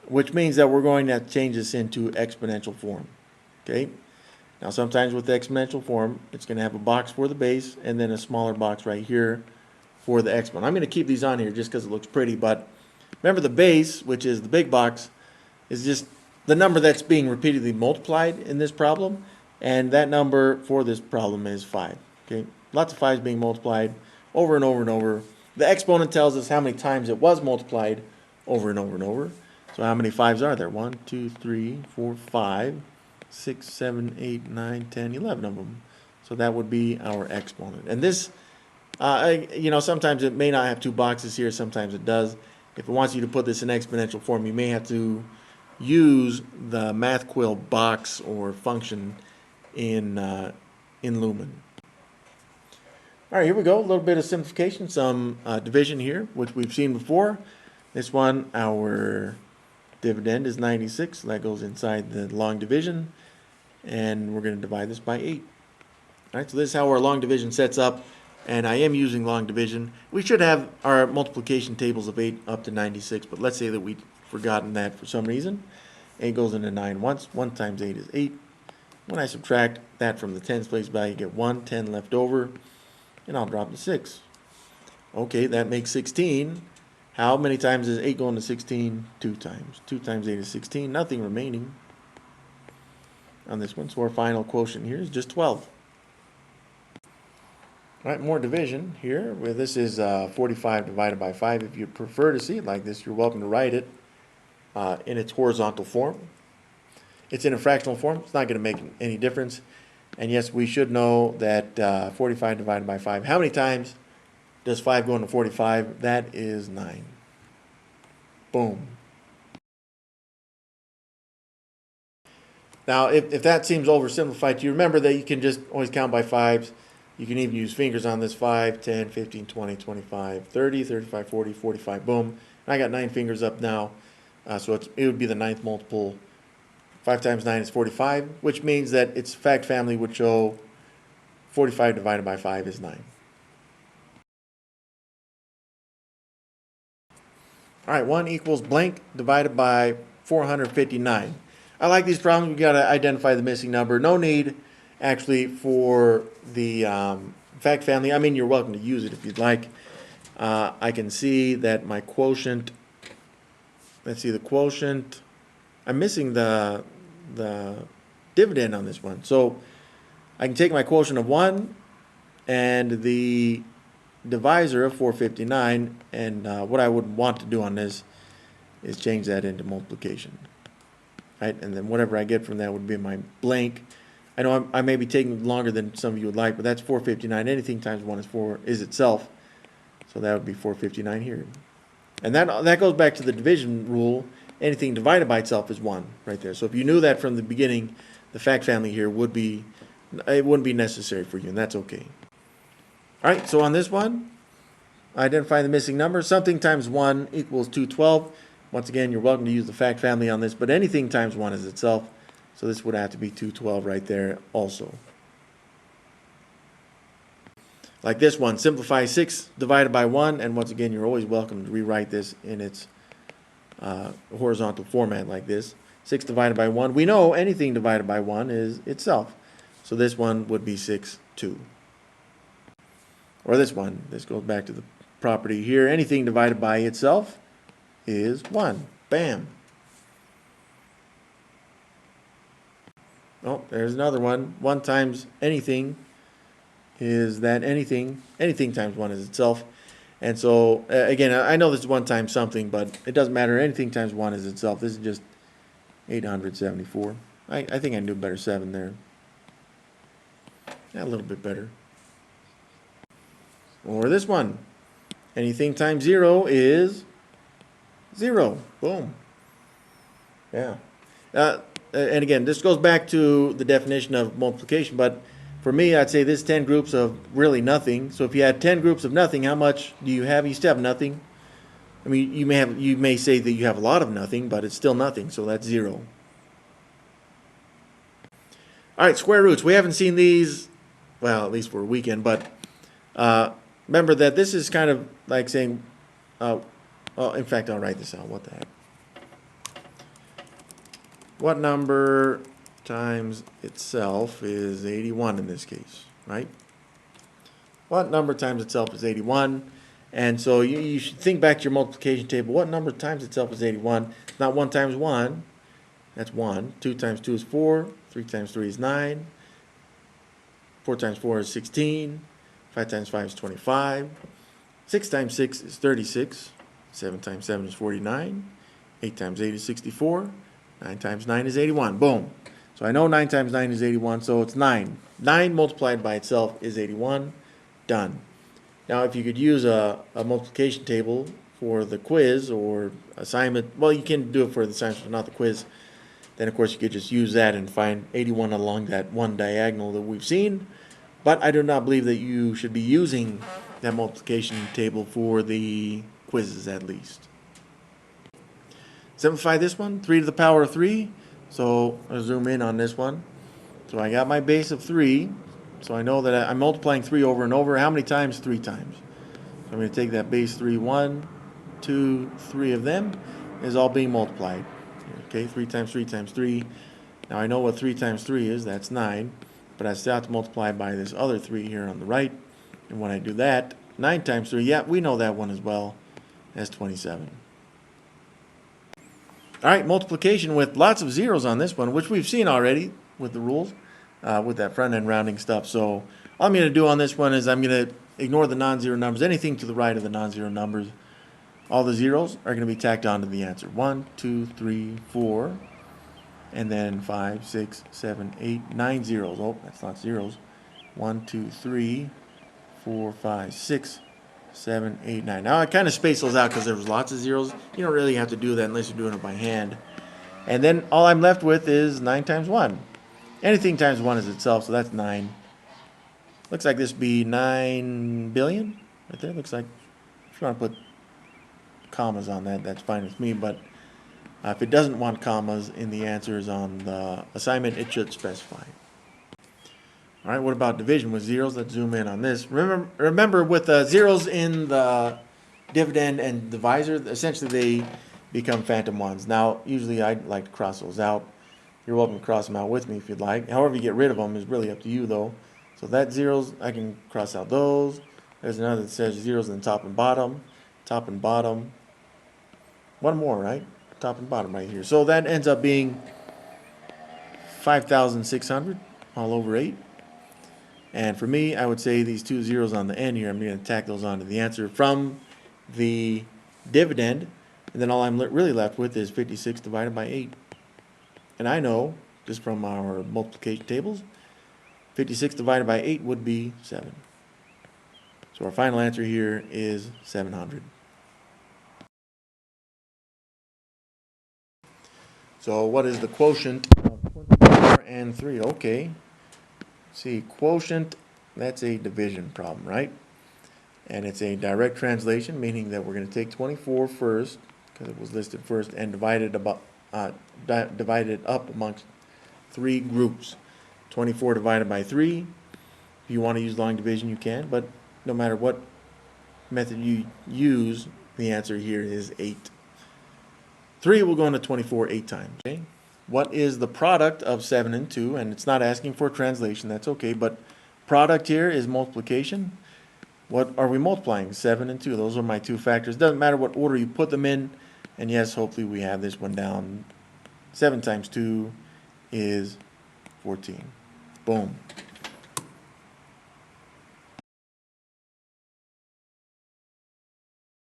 which means that we're going to change this into exponential form, okay? Now, sometimes with the exponential form, it's going to have a box for the base and then a smaller box right here for the exponent. I'm going to keep these on here just because it looks pretty, but remember the base, which is the big box, is just the number that's being repeatedly multiplied in this problem, and that number for this problem is 5. Okay, lots of 5s being multiplied over and over and over. The exponent tells us how many times it was multiplied over and over and over. So how many 5s are there? 1, 2, 3, 4, 5, 6, 7, 8, 9, 10, 11 of them. So that would be our exponent. And this, you know, sometimes it may not have 2 boxes here, sometimes it does. If it wants you to put this in exponential form, you may have to use the MathQuill box or function in Lumen. All right, here we go. A little bit of simplification, some division here, which we've seen before. This one, our dividend is 96. So that goes inside the long division, and we're going to divide this by 8. All right, so this is how our long division sets up, and I am using long division. We should have our multiplication tables of 8 up to 96, but let's say that we've forgotten that for some reason. 8 goes into 9 once. 1 times 8 is 8. When I subtract that from the tens place value, you get 1, 10 left over, and I'll drop the 6. Okay, that makes 16. How many times is 8 going to 16? 2 times. 2 times 8 is 16. Nothing remaining on this one. So our final quotient here is just 12. All right, more division here. Where this is 45 divided by 5. If you prefer to see it like this, you're welcome to write it in its horizontal form. It's in a fractional form. It's not going to make any difference. And yes, we should know that 45 divided by 5. How many times does 5 go into 45? That is 9. Boom. Now, if that seems oversimplified, you remember that you can just always count by 5s. You can even use fingers on this 5, 10, 15, 20, 25, 30, 35, 40, 45, boom. And I got 9 fingers up now, so it would be the 9th multiple. 5 times 9 is 45, which means that its fact family would show 45 divided by 5 is 9. All right, 1 equals blank divided by 459. I like these problems. We've got to identify the missing number. No need, actually, for the fact family. I mean, you're welcome to use it if you'd like. I can see that my quotient, let's see, the quotient, I'm missing the dividend on this one. So I can take my quotient of 1 and the divisor of 459, and what I would want to do on this is change that into multiplication. Right? And then whatever I get from that would be my blank. I know I may be taking longer than some of you would like, but that's 459. Anything times 1 is 4 is itself. So that would be 459 here. And that goes back to the division rule. Anything divided by itself is 1 right there. So if you knew that from the beginning, the fact family here wouldn't be necessary for you, and that's okay. All right, so on this one, identify the missing number. Something times 1 equals 212. Once again, you're welcome to use the fact family on this, but anything times 1 is itself. So this would have to be 212 right there also. Like this one, simplify 6 divided by 1, and once again, you're always welcome to rewrite this in its horizontal format like this. 6 divided by 1. We know anything divided by 1 is itself. So this one would be 6, 2. Or this one. This goes back to the property here. Anything divided by itself is 1. Bam. Oh, there's another one. 1 times anything is that anything times 1 is itself. And so, again, I know this is 1 times something, but it doesn't matter. Anything times 1 is itself. This is just 874. I think I can do a better 7 there. Yeah, a little bit better. Or this one. Anything times 0 is 0. Boom. Yeah. And again, this goes back to the definition of multiplication, but for me, I'd say this 10 groups of really nothing. So if you had 10 groups of nothing, how much do you have? You still have nothing. I mean, you may say that you have a lot of nothing, but it's still nothing, so that's 0. All right, square roots. We haven't seen these, well, at least for a weekend, but remember that this is kind of like saying, well, in fact, I'll write this out. What the heck? What number times itself is 81 in this case, right? What number times itself is 81? And so you should think back to your multiplication table. What number times itself is 81? It's not 1 times 1. That's 1. 2 times 2 is 4. 3 times 3 is 9. 4 times 4 is 16. 5 times 5 is 25. 6 times 6 is 36. 7 times 7 is 49. 8 times 8 is 64. 9 times 9 is 81. Boom. So I know 9 times 9 is 81, so it's 9. 9 multiplied by itself is 81. Done. Now, if you could use a multiplication table for the quiz or assignment, well, you can do it for the assignment, but not the quiz. Then, of course, you could just use that and find 81 along that one diagonal that we've seen. But I do not believe that you should be using that multiplication table for the quizzes, at least. Simplify this one, 3 to the power of 3. So I'll zoom in on this one. So I got my base of 3. So I know that I'm multiplying 3 over and over. How many times? 3 times. So I'm going to take that base 3, 1, 2, 3 of them is all being multiplied. Okay, 3 times 3 times 3. Now I know what 3 times 3 is. That's 9. But I still have to multiply by this other 3 here on the right. And when I do that, 9 times 3, yeah, we know that one as well. That's 27. All right, multiplication with lots of zeros on this one, which we've seen already with the rules, with that front-end rounding stuff. So All I'm going to do on this one is I'm going to ignore the non-zero numbers. Anything to the right of the non-zero numbers, all the zeros are going to be tacked onto the answer. 1, 2, 3, 4, and then 5, 6, 7, 8, 9 zeros. Oh, that's not zeros. 1, 2, 3, 4, 5, 6, 7, 8, 9. Now I kind of space those out because there was lots of zeros. You don't really have to do that unless you're doing it by hand. And then all I'm left with is 9 times 1. Anything times 1 is itself, so that's 9. Looks like this would be 9 billion right there. Looks like, if you want to put commas on that, that's fine with me. But if it doesn't want commas in the answers on the assignment, it should specify. All right, what about division with zeros? Let's zoom in on this. Remember with the zeros in the dividend and divisor, essentially they become phantom ones. Now, usually I like to cross those out. You're welcome to cross them out with me if you'd like. However you get rid of them is really up to you, though. So that zeros, I can cross out those. There's another that says zeros in the top and bottom. Top and bottom. One more, right? Top and bottom right here. So that ends up being 5,600 all over 8. And for me, I would say these 2 zeros on the end here, I'm going to tack those onto the answer from the dividend. And then all I'm really left with is 56 divided by 8. And I know, just from our multiplication tables, 56 divided by 8 would be 7. So our final answer here is 700. So what is the quotient of 24 and 3? Okay. See, quotient, that's a division problem, right? And it's a direct translation, meaning that we're going to take 24 first, because it was listed first, and divide it up amongst 3 groups. 24 divided by 3. If you want to use long division, you can, but no matter what method you use, the answer here is 8. 3 will go into 24 8 times. Okay? What is the product of 7 and 2? And it's not asking for a translation, that's okay, but product here is multiplication. What are we multiplying? 7 and 2. Those are my 2 factors. Doesn't matter what order you put them in. And yes, hopefully we have this one down. 7 times 2 is 14. Boom.